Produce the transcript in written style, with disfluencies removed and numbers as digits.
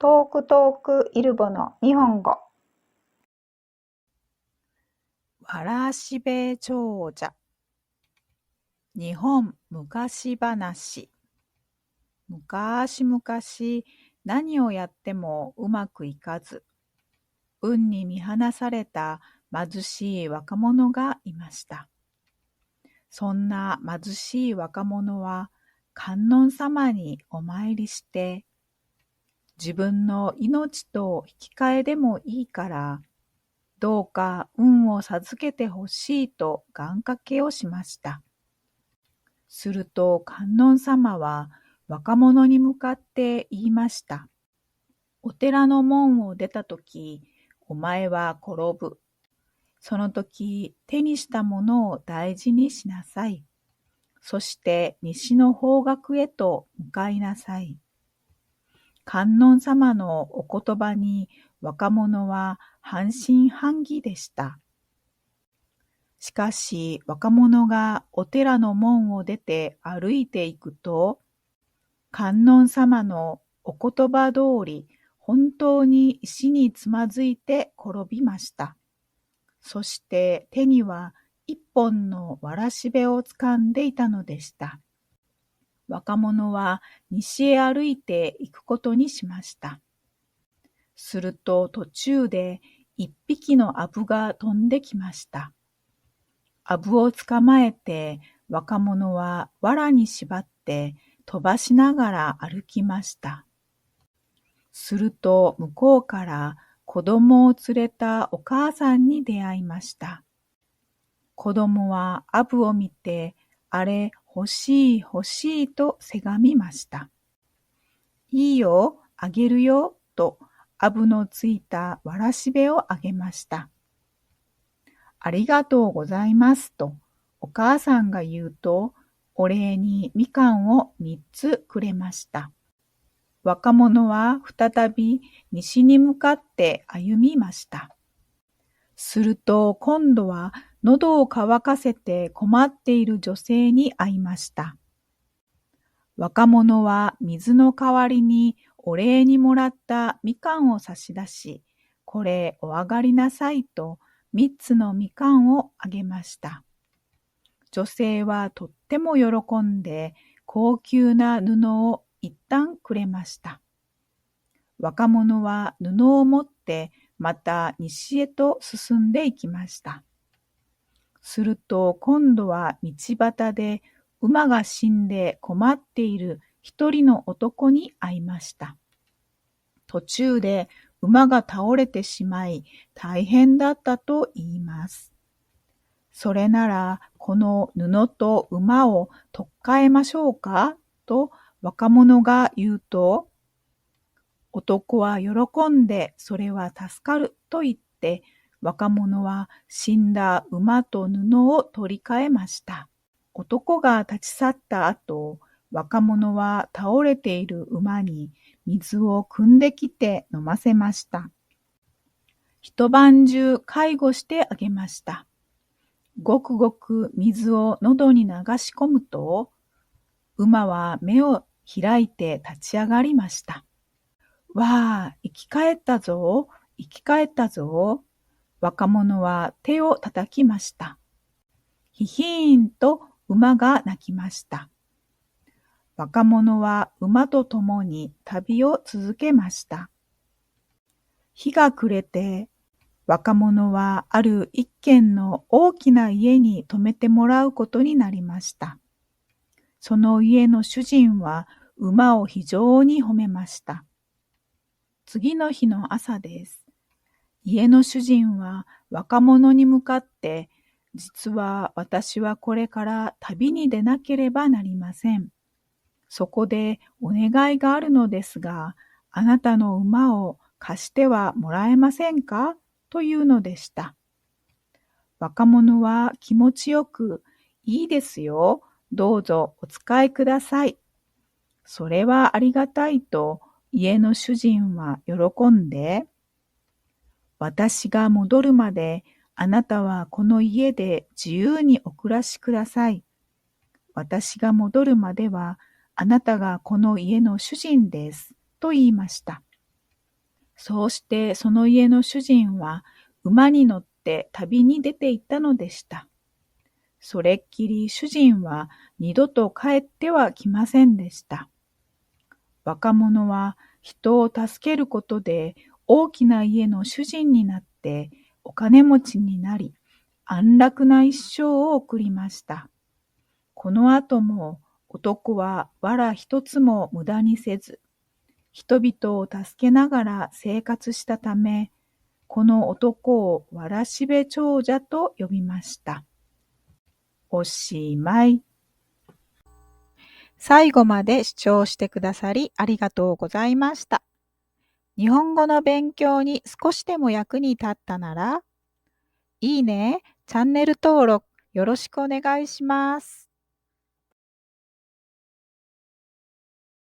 トークトークイルボの日本語。わらしべ長者。日本昔話。昔々何をやってもうまくいかず、運に見放された貧しい若者がいました。そんな貧しい若者は観音様にお参りして、自分の命と引き換えでもいいから、どうか運を授けてほしいと願掛けをしました。すると観音様は若者に向かって言いました。お寺の門を出たとき、お前は転ぶ。その時、手にしたものを大事にしなさい。そして西の方角へと向かいなさい。観音様のお言葉に若者は半信半疑でした。しかし若者がお寺の門を出て歩いていくと、観音様のお言葉通り本当に石につまずいて転びました。そして手には一本のわらしべを掴んでいたのでした。若者は西へ歩いていくことにしました。すると途中で一匹のアブが飛んできました。アブを捕まえて若者は藁に縛って飛ばしながら歩きました。すると向こうから子供を連れたお母さんに出会いました。子供はアブを見て、あれ欲しい欲しいとせがみました。いいよ、あげるよとアブのついたわらしべをあげました。ありがとうございますとお母さんが言うと、お礼にみかんを3つくれました。若者は再び西に向かって歩みました。すると今度は喉を渇かせて困っている女性に会いました。若者は水の代わりにお礼にもらったみかんを差し出し、これお上がりなさいと3つのみかんをあげました。女性はとっても喜んで高級な布を一旦くれました。若者は布を持ってまた西へと進んでいきました。すると今度は道端で馬が死んで困っている一人の男に会いました。途中で馬が倒れてしまい大変だったと言います。それならこの布と馬を取っ替えましょうかと若者が言うと、男は喜んでそれは助かると言って若者は死んだ馬と布を取り替えました。男が立ち去った後、若者は倒れている馬に水を汲んできて飲ませました。一晩中介護してあげました。ごくごく水を喉に流し込むと、馬は目を開いて立ち上がりました。わあ、生き返ったぞ、生き返ったぞ。若者は手を叩きました。ひひーんと馬が鳴きました。若者は馬と共に旅を続けました。日が暮れて、若者はある一軒の大きな家に泊めてもらうことになりました。その家の主人は馬を非常に褒めました。次の日の朝です。家の主人は若者に向かって、実は私はこれから旅に出なければなりません。そこでお願いがあるのですが、あなたの馬を貸してはもらえませんかというのでした。若者は気持ちよく、いいですよ、どうぞお使いください。それはありがたいと家の主人は喜んで、私が戻るまであなたはこの家で自由にお暮らしください。私が戻るまではあなたがこの家の主人です。と言いました。そうしてその家の主人は馬に乗って旅に出て行ったのでした。それっきり主人は二度と帰っては来ませんでした。若者は人を助けることで大きな家の主人になってお金持ちになり、安楽な一生を送りました。この後も男は藁一つも無駄にせず、人々を助けながら生活したため、この男をわらしべ長者と呼びました。おしまい。最後まで視聴してくださりありがとうございました。日本語の勉強に少しでも役に立ったなら、いいね、チャンネル登録よろしくお願いします。